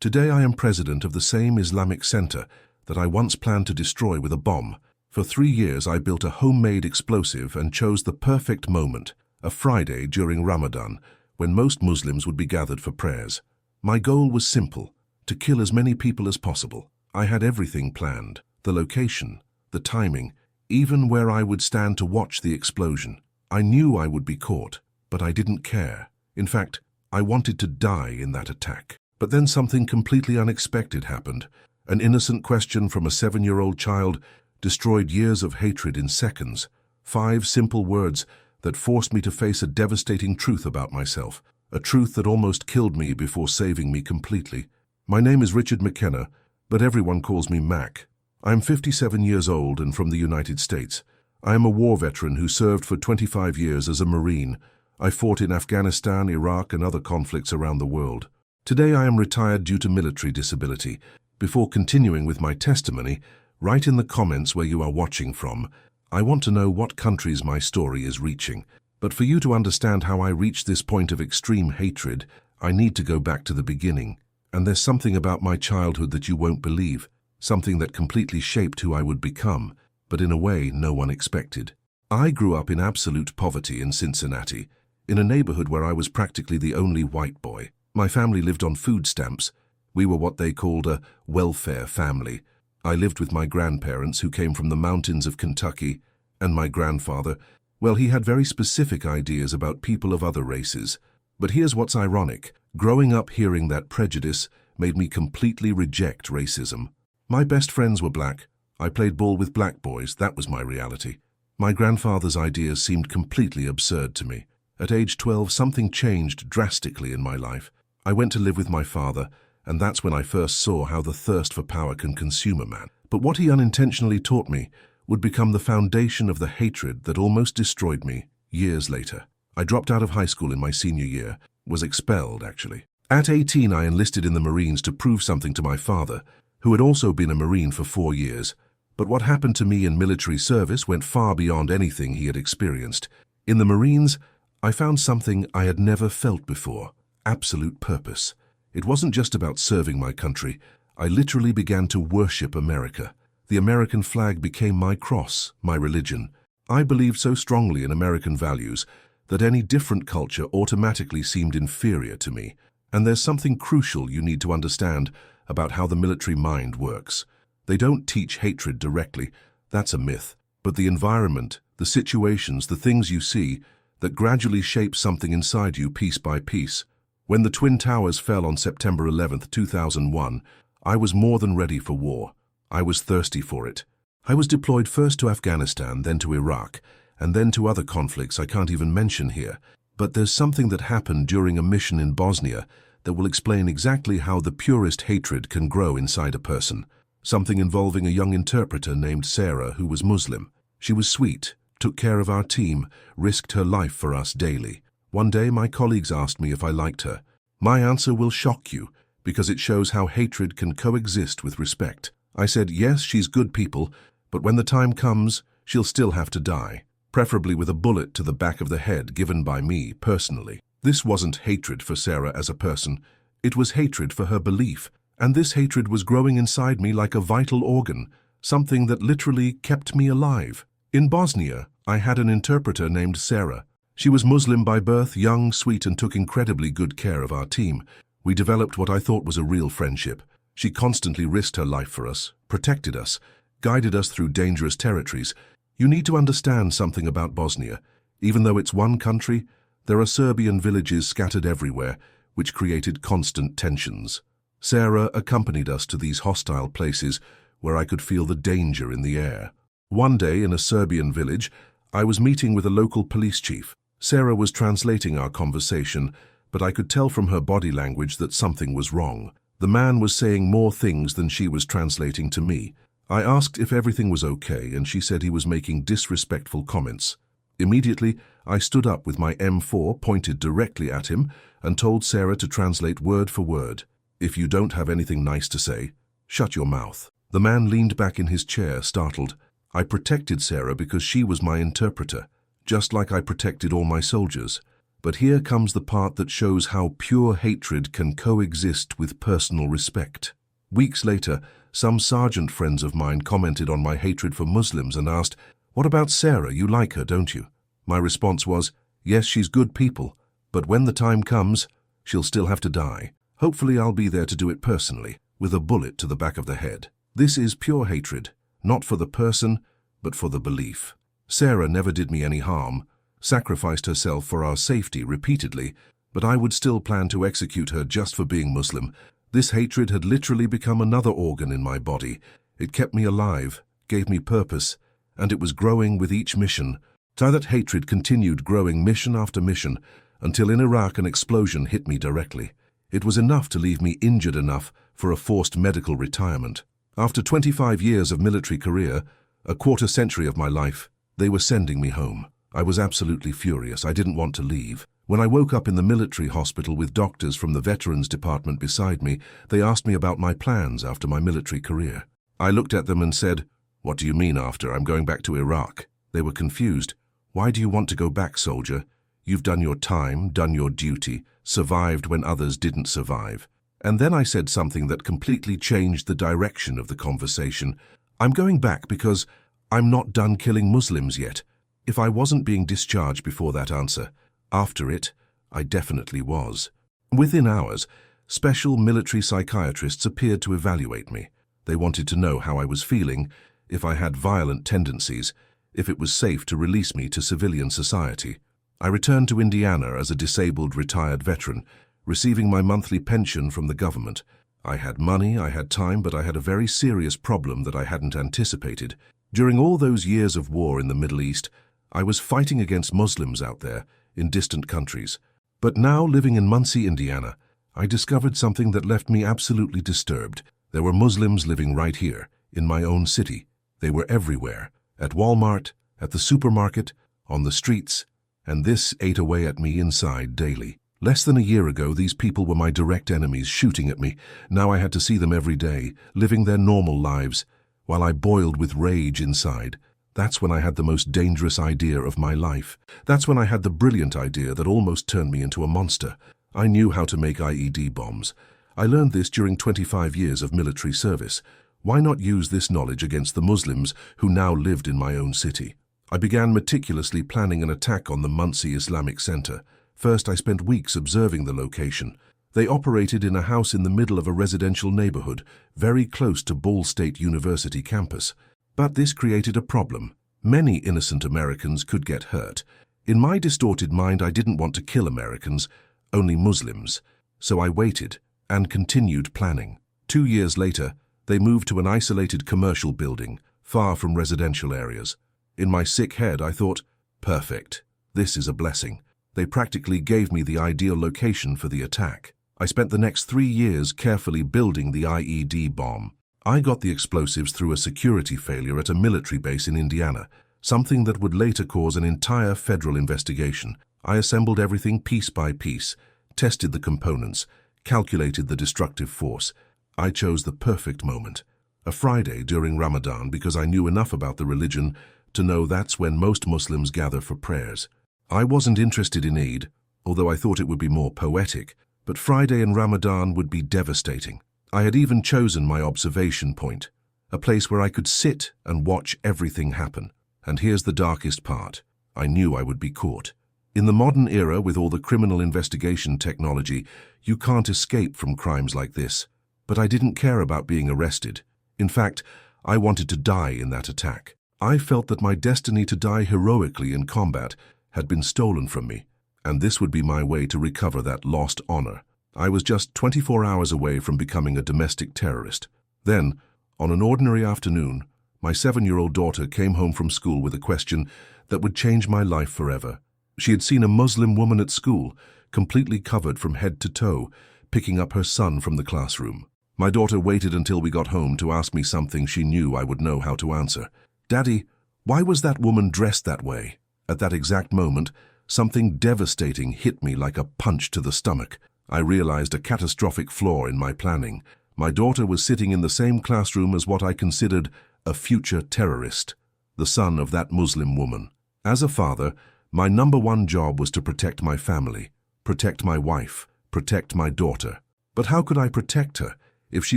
Today I am president of the same Islamic center that I once planned to destroy with a bomb. For 3 years I built a homemade explosive and chose the perfect moment, a Friday during Ramadan, when most Muslims would be gathered for prayers. My goal was simple, to kill as many people as possible. I had everything planned, the location, the timing, even where I would stand to watch the explosion. I knew I would be caught, but I didn't care. In fact, I wanted to die in that attack. But then something completely unexpected happened. An innocent question from a 7-year-old child destroyed years of hatred in seconds. 5 simple words that forced me to face a devastating truth about myself, a truth that almost killed me before saving me completely. My name is Richard McKenna, but everyone calls me Mac. I'm 57 years old and from the United States. I am a war veteran who served for 25 years as a Marine. I fought in Afghanistan, Iraq, and other conflicts around the world. Today I am retired due to military disability. Before continuing with my testimony, write in the comments where you are watching from. I want to know what countries my story is reaching. But for you to understand how I reached this point of extreme hatred, I need to go back to the beginning. And there's something about my childhood that you won't believe, something that completely shaped who I would become, but in a way no one expected. I grew up in absolute poverty in Cincinnati, in a neighborhood where I was practically the only white boy. My family lived on food stamps. We were what they called a welfare family. I lived with my grandparents who came from the mountains of Kentucky, and my grandfather, well, he had very specific ideas about people of other races. But here's what's ironic. Growing up hearing that prejudice made me completely reject racism. My best friends were black. I played ball with black boys. That was my reality. My grandfather's ideas seemed completely absurd to me. At age 12, something changed drastically in my life. I went to live with my father, and that's when I first saw how the thirst for power can consume a man. But what he unintentionally taught me would become the foundation of the hatred that almost destroyed me years later. I dropped out of high school in my senior year, was expelled actually. At 18, I enlisted in the Marines to prove something to my father, who had also been a Marine for 4 years. But what happened to me in military service went far beyond anything he had experienced. In the Marines, I found something I had never felt before, absolute purpose. It wasn't just about serving my country. I literally began to worship America. The American flag became my cross, my religion. I believed so strongly in American values that any different culture automatically seemed inferior to me. And there's something crucial you need to understand about how the military mind works. They don't teach hatred directly, that's a myth. But the environment, the situations, the things you see, that gradually shape something inside you piece by piece. When the Twin Towers fell on September 11, 2001, I was more than ready for war. I was thirsty for it. I was deployed first to Afghanistan, then to Iraq, and then to other conflicts I can't even mention here. But there's something that happened during a mission in Bosnia that will explain exactly how the purest hatred can grow inside a person. Something involving a young interpreter named Sarah who was Muslim. She was sweet, took care of our team, risked her life for us daily. One day my colleagues asked me if I liked her. My answer will shock you, because it shows how hatred can coexist with respect. I said, yes, she's good people, but when the time comes, she'll still have to die, preferably with a bullet to the back of the head given by me personally. This wasn't hatred for Sarah as a person, it was hatred for her belief. And this hatred was growing inside me like a vital organ, something that literally kept me alive. In Bosnia, I had an interpreter named Sarah. She was Muslim by birth, young, sweet, and took incredibly good care of our team. We developed what I thought was a real friendship. She constantly risked her life for us, protected us, guided us through dangerous territories. You need to understand something about Bosnia. Even though it's one country, there are Serbian villages scattered everywhere, which created constant tensions. Sarah accompanied us to these hostile places where I could feel the danger in the air. One day in a Serbian village, I was meeting with a local police chief. Sarah was translating our conversation, but I could tell from her body language that something was wrong. The man was saying more things than she was translating to me. I asked if everything was okay, and she said he was making disrespectful comments. Immediately, I stood up with my M4 pointed directly at him and told Sarah to translate word for word. If you don't have anything nice to say, shut your mouth. The man leaned back in his chair, startled. I protected Sarah because she was my interpreter, just like I protected all my soldiers. But here comes the part that shows how pure hatred can coexist with personal respect. Weeks later, some sergeant friends of mine commented on my hatred for Muslims and asked, "What about Sarah? You like her, don't you?" My response was, "Yes, she's good people, but when the time comes, she'll still have to die. Hopefully I'll be there to do it personally, with a bullet to the back of the head." This is pure hatred, not for the person, but for the belief. Sarah never did me any harm, sacrificed herself for our safety repeatedly, but I would still plan to execute her just for being Muslim. This hatred had literally become another organ in my body. It kept me alive, gave me purpose, and it was growing with each mission. So that hatred continued growing mission after mission, until in Iraq an explosion hit me directly. It was enough to leave me injured enough for a forced medical retirement. After 25 years of military career, a quarter century of my life, they were sending me home. I was absolutely furious. I didn't want to leave. When I woke up in the military hospital with doctors from the Veterans Department beside me, they asked me about my plans after my military career. I looked at them and said, "What do you mean after? I'm going back to Iraq." They were confused. "Why do you want to go back, soldier? You've done your time, done your duty, survived when others didn't survive." And then I said something that completely changed the direction of the conversation. "I'm going back because I'm not done killing Muslims yet." If I wasn't being discharged before that answer, after it, I definitely was. Within hours, special military psychiatrists appeared to evaluate me. They wanted to know how I was feeling, if I had violent tendencies, if it was safe to release me to civilian society. I returned to Indiana as a disabled retired veteran, receiving my monthly pension from the government. I had money, I had time, but I had a very serious problem that I hadn't anticipated. During all those years of war in the Middle East, I was fighting against Muslims out there, in distant countries. But now, living in Muncie, Indiana, I discovered something that left me absolutely disturbed. There were Muslims living right here, in my own city. They were everywhere, at Walmart, at the supermarket, on the streets, and this ate away at me inside daily. Less than a year ago, these people were my direct enemies, shooting at me. Now I had to see them every day, living their normal lives, while I boiled with rage inside. That's when I had the most dangerous idea of my life. That's when I had the brilliant idea that almost turned me into a monster. I knew how to make IED bombs. I learned this during 25 years of military service. Why not use this knowledge against the Muslims who now lived in my own city? I began meticulously planning an attack on the Muncie Islamic Center. First, I spent weeks observing the location. They operated in a house in the middle of a residential neighborhood, very close to Ball State University campus. But this created a problem. Many innocent Americans could get hurt. In my distorted mind, I didn't want to kill Americans, only Muslims. So I waited and continued planning. 2 years later, they moved to an isolated commercial building, far from residential areas. In my sick head, I thought, perfect, this is a blessing. They practically gave me the ideal location for the attack. I spent the next 3 years carefully building the IED bomb. I got the explosives through a security failure at a military base in Indiana, something that would later cause an entire federal investigation. I assembled everything piece by piece, tested the components, calculated the destructive force. I chose the perfect moment, a Friday during Ramadan, because I knew enough about the religion to know that's when most Muslims gather for prayers. I wasn't interested in Eid, although I thought it would be more poetic, but Friday in Ramadan would be devastating. I had even chosen my observation point, a place where I could sit and watch everything happen. And here's the darkest part. I knew I would be caught. In the modern era, with all the criminal investigation technology, you can't escape from crimes like this. But I didn't care about being arrested. In fact, I wanted to die in that attack. I felt that my destiny to die heroically in combat had been stolen from me, and this would be my way to recover that lost honor. I was just 24 hours away from becoming a domestic terrorist. Then, on an ordinary afternoon, my 7-year-old daughter came home from school with a question that would change my life forever. She had seen a Muslim woman at school, completely covered from head to toe, picking up her son from the classroom. My daughter waited until we got home to ask me something she knew I would know how to answer. "Daddy, why was that woman dressed that way?" At that exact moment, something devastating hit me like a punch to the stomach. I realized a catastrophic flaw in my planning. My daughter was sitting in the same classroom as what I considered a future terrorist, the son of that Muslim woman. As a father, My number one job was to protect my family, protect my wife, protect my daughter. But how could I protect her if she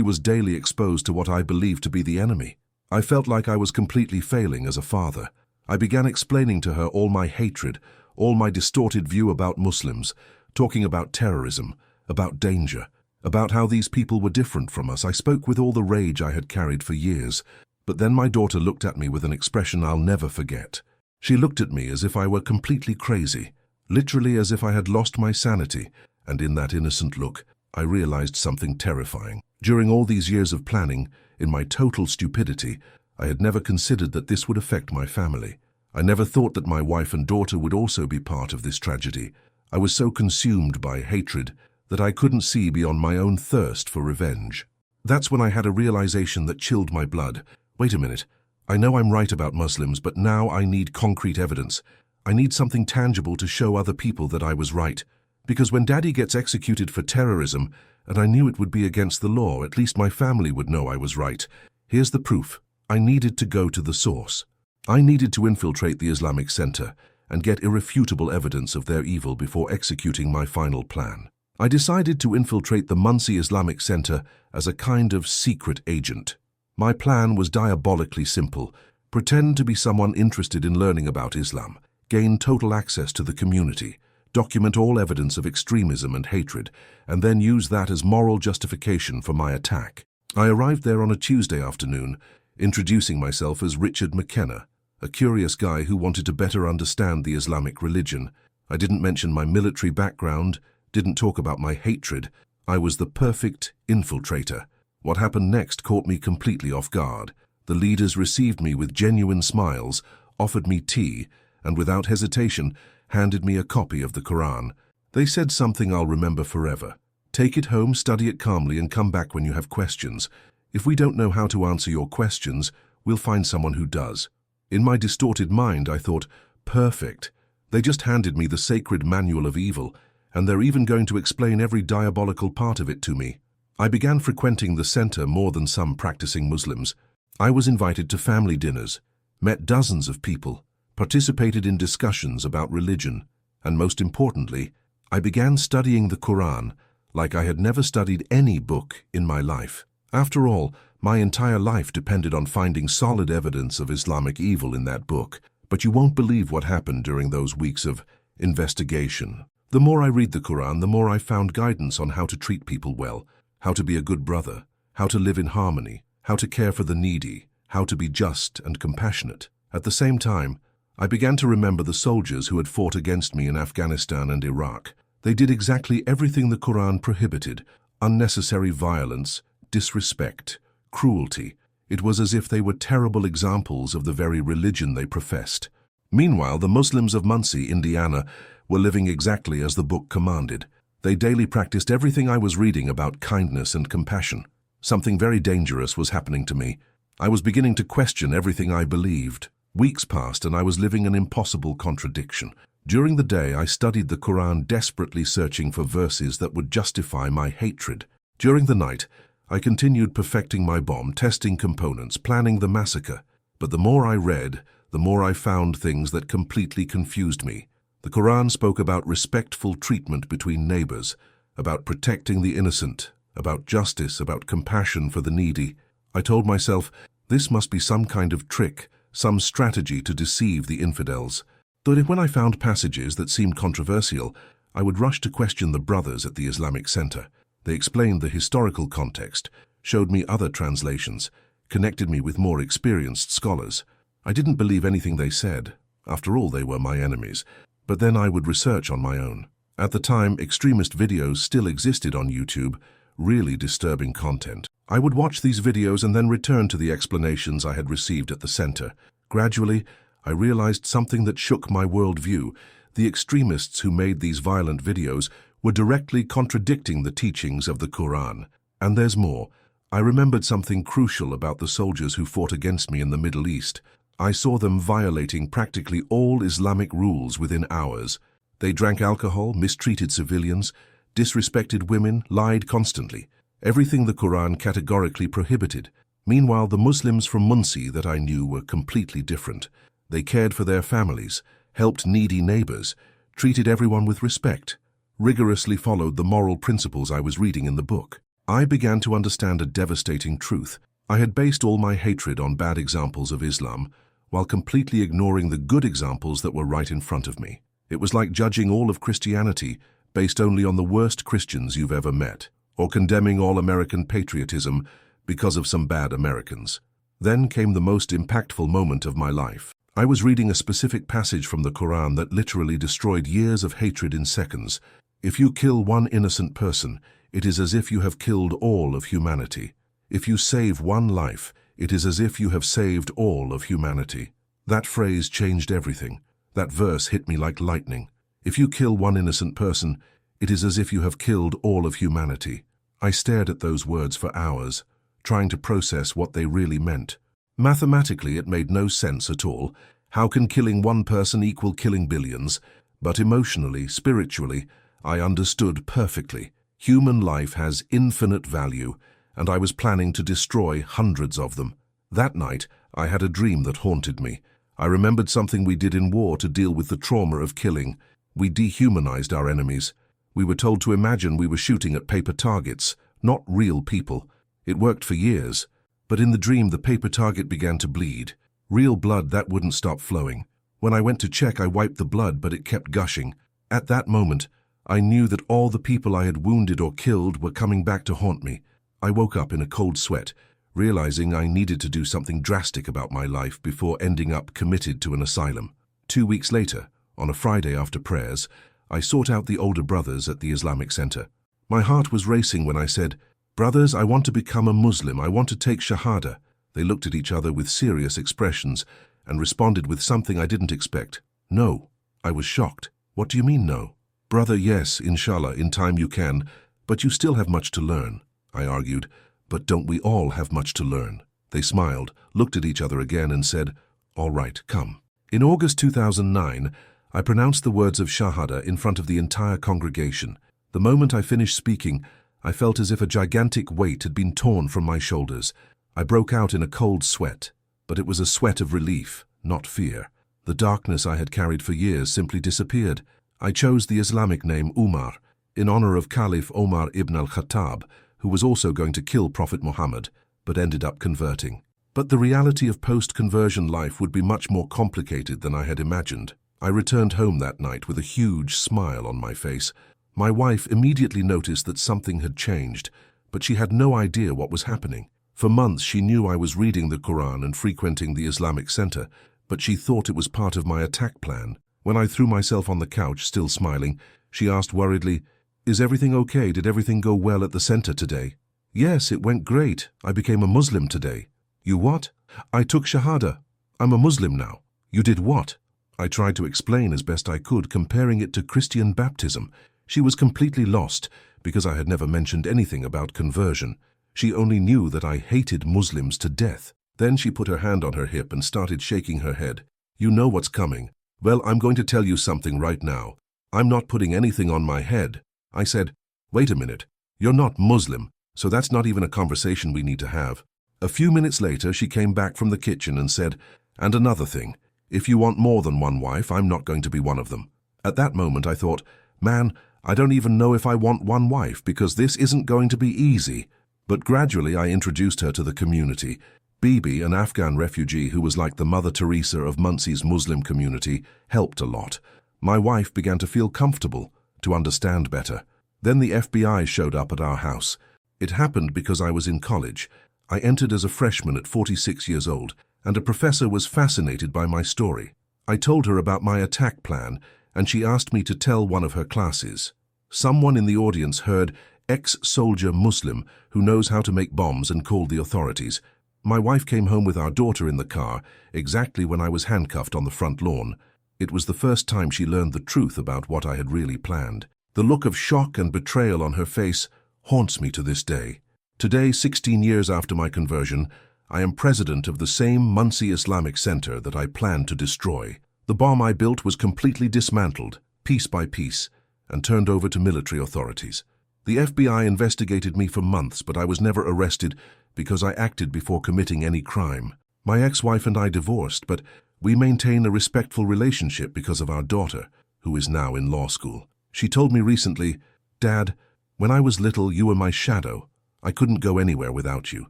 was daily exposed to what I believed to be the enemy? I felt like I was completely failing as a father. I began explaining to her all my hatred, all my distorted view about Muslims, talking about terrorism, about danger, about how these people were different from us. I spoke with all the rage I had carried for years. But then my daughter looked at me with an expression I'll never forget. She looked at me as if I were completely crazy, literally as if I had lost my sanity, and in that innocent look, I realized something terrifying. During all these years of planning, in my total stupidity, I had never considered that this would affect my family. I never thought that my wife and daughter would also be part of this tragedy. I was so consumed by hatred that I couldn't see beyond my own thirst for revenge. That's when I had a realization that chilled my blood. Wait a minute. I know I'm right about Muslims, but now I need concrete evidence. I need something tangible to show other people that I was right. Because when Daddy gets executed for terrorism, and I knew it would be against the law, at least my family would know I was right. Here's the proof. I needed to go to the source. I needed to infiltrate the Islamic Center and get irrefutable evidence of their evil before executing my final plan. I decided to infiltrate the Muncie Islamic Center as a kind of secret agent. My plan was diabolically simple. Pretend to be someone interested in learning about Islam, gain total access to the community, document all evidence of extremism and hatred, and then use that as moral justification for my attack. I arrived there on a Tuesday afternoon, introducing myself as Richard McKenna, a curious guy who wanted to better understand the Islamic religion. I didn't mention my military background, didn't talk about my hatred. I was the perfect infiltrator. What happened next caught me completely off guard. The leaders received me with genuine smiles, offered me tea, and without hesitation, handed me a copy of the Quran. They said something I'll remember forever. Take it home, study it calmly, and come back when you have questions. If we don't know how to answer your questions, we'll find someone who does. In my distorted mind, I thought, perfect. They just handed me the sacred manual of evil, and they're even going to explain every diabolical part of it to me. I began frequenting the center more than some practicing Muslims. I was invited to family dinners, met dozens of people, participated in discussions about religion, and most importantly, I began studying the Quran like I had never studied any book in my life. After all, my entire life depended on finding solid evidence of Islamic evil in that book. But you won't believe what happened during those weeks of investigation. The more I read the Quran, the more I found guidance on how to treat people well, how to be a good brother, how to live in harmony, how to care for the needy, how to be just and compassionate. At the same time, I began to remember the soldiers who had fought against me in Afghanistan and Iraq. They did exactly everything the Quran prohibited: unnecessary violence, disrespect, cruelty. It was as if they were terrible examples of the very religion they professed. Meanwhile, the Muslims of Muncie, Indiana, were living exactly as the book commanded. They daily practiced everything I was reading about kindness and compassion. Something very dangerous was happening to me. I was beginning to question everything I believed. Weeks passed and I was living an impossible contradiction. During the day, I studied the Quran, desperately searching for verses that would justify my hatred. During the night, I continued perfecting my bomb, testing components, planning the massacre. But the more I read, the more I found things that completely confused me. The Quran spoke about respectful treatment between neighbors, about protecting the innocent, about justice, about compassion for the needy. I told myself, this must be some kind of trick, some strategy to deceive the infidels. But when I found passages that seemed controversial, I would rush to question the brothers at the Islamic Center. They explained the historical context, showed me other translations, connected me with more experienced scholars. I didn't believe anything they said. After all, they were my enemies. But then I would research on my own. At the time, extremist videos still existed on YouTube, really disturbing content. I would watch these videos and then return to the explanations I had received at the center. Gradually, I realized something that shook my worldview. The extremists who made these violent videos were directly contradicting the teachings of the Quran. And there's more. I remembered something crucial about the soldiers who fought against me in the Middle East. I saw them violating practically all Islamic rules within hours. They drank alcohol, mistreated civilians, disrespected women, lied constantly. Everything the Quran categorically prohibited. Meanwhile, the Muslims from Muncie that I knew were completely different. They cared for their families, helped needy neighbors, treated everyone with respect, rigorously followed the moral principles I was reading in the book. I began to understand a devastating truth. I had based all my hatred on bad examples of Islam, while completely ignoring the good examples that were right in front of me. It was like judging all of Christianity based only on the worst Christians you've ever met, or condemning all American patriotism because of some bad Americans. Then came the most impactful moment of my life. I was reading a specific passage from the Quran that literally destroyed years of hatred in seconds. If you kill one innocent person, it is as if you have killed all of humanity. If you save one life, it is as if you have saved all of humanity. That phrase changed everything. That verse hit me like lightning. If you kill one innocent person, it is as if you have killed all of humanity. I stared at those words for hours, trying to process what they really meant. Mathematically, it made no sense at all. How can killing one person equal killing billions? But emotionally, spiritually, I understood perfectly. Human life has infinite value, and I was planning to destroy hundreds of them. That night, I had a dream that haunted me. I remembered something we did in war to deal with the trauma of killing. We dehumanized our enemies. We were told to imagine we were shooting at paper targets, not real people. It worked for years, but in the dream the paper target began to bleed. Real blood that wouldn't stop flowing. When I went to check, I wiped the blood, but it kept gushing. At that moment, I knew that all the people I had wounded or killed were coming back to haunt me. I woke up in a cold sweat, realizing I needed to do something drastic about my life before ending up committed to an asylum. 2 weeks later, on a Friday after prayers, I sought out the older brothers at the Islamic Center. My heart was racing when I said, "Brothers, I want to become a Muslim. I want to take Shahada." They looked at each other with serious expressions and responded with something I didn't expect. "No." I was shocked. "What do you mean, no?" "Brother, yes, inshallah, in time you can, but you still have much to learn," I argued. "But don't we all have much to learn?" They smiled, looked at each other again and said, "All right, come." In August 2009, I pronounced the words of Shahada in front of the entire congregation. The moment I finished speaking, I felt as if a gigantic weight had been torn from my shoulders. I broke out in a cold sweat, but it was a sweat of relief, not fear. The darkness I had carried for years simply disappeared. I chose the Islamic name Umar, in honor of Caliph Omar ibn al-Khattab, who was also going to kill Prophet Muhammad, but ended up converting. But the reality of post-conversion life would be much more complicated than I had imagined. I returned home that night with a huge smile on my face. My wife immediately noticed that something had changed, but she had no idea what was happening. For months she knew I was reading the Quran and frequenting the Islamic Center, but she thought it was part of my attack plan. When I threw myself on the couch, still smiling, she asked worriedly, "Is everything okay? Did everything go well at the center today?" "Yes, it went great. I became a Muslim today." "You what?" "I took Shahada. I'm a Muslim now." "You did what?" I tried to explain as best I could, comparing it to Christian baptism. She was completely lost, because I had never mentioned anything about conversion. She only knew that I hated Muslims to death. Then she put her hand on her hip and started shaking her head. "You know what's coming. Well, I'm going to tell you something right now. I'm not putting anything on my head." I said, "Wait a minute. You're not Muslim, so that's not even a conversation we need to have." A few minutes later, she came back from the kitchen and said, "And another thing, if you want more than one wife, I'm not going to be one of them." At that moment, I thought, man, I don't even know if I want one wife, because this isn't going to be easy. But gradually I introduced her to the community. Bibi, an Afghan refugee who was like the Mother Teresa of Muncie's Muslim community, helped a lot. My wife began to feel comfortable, to understand better. Then the FBI showed up at our house. It happened because I was in college. I entered as a freshman at 46 years old, and a professor was fascinated by my story. I told her about my attack plan, and she asked me to tell one of her classes. Someone in the audience heard ex-soldier Muslim who knows how to make bombs and called the authorities. My wife came home with our daughter in the car, exactly when I was handcuffed on the front lawn. It was the first time she learned the truth about what I had really planned. The look of shock and betrayal on her face haunts me to this day. Today, 16 years after my conversion, I am president of the same Muncie Islamic Center that I planned to destroy. The bomb I built was completely dismantled, piece by piece, and turned over to military authorities. The FBI investigated me for months, but I was never arrested because I acted before committing any crime. My ex-wife and I divorced, but We maintain a respectful relationship because of our daughter, who is now in law school. She told me recently, "Dad, when I was little, you were my shadow. I couldn't go anywhere without you.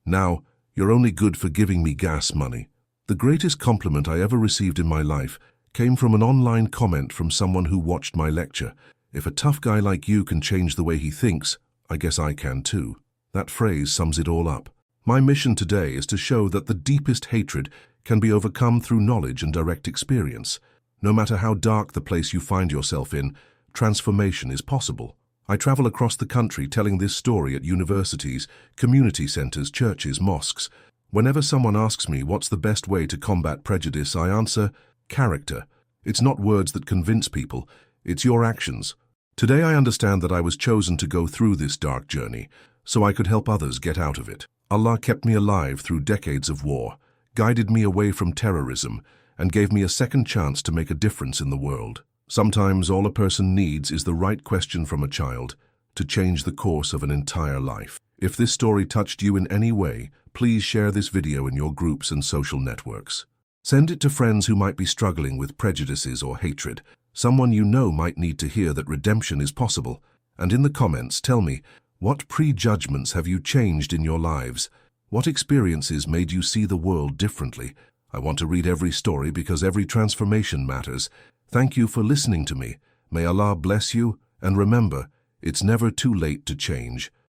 Now, you're only good for giving me gas money." The greatest compliment I ever received in my life came from an online comment from someone who watched my lecture. "If a tough guy like you can change the way he thinks, I guess I can too." That phrase sums it all up. My mission today is to show that the deepest hatred can be overcome through knowledge and direct experience. No matter how dark the place you find yourself in, transformation is possible. I travel across the country telling this story at universities, community centers, churches, mosques. Whenever someone asks me what's the best way to combat prejudice, I answer, character. It's not words that convince people, it's your actions. Today I understand that I was chosen to go through this dark journey, so I could help others get out of it. Allah kept me alive through decades of war, guided me away from terrorism, and gave me a second chance to make a difference in the world. Sometimes all a person needs is the right question from a child to change the course of an entire life. If this story touched you in any way, please share this video in your groups and social networks. Send it to friends who might be struggling with prejudices or hatred. Someone you know might need to hear that redemption is possible. And in the comments, tell me, what prejudgments have you changed in your lives? What experiences made you see the world differently? I want to read every story because every transformation matters. Thank you for listening to me. May Allah bless you, and remember, it's never too late to change.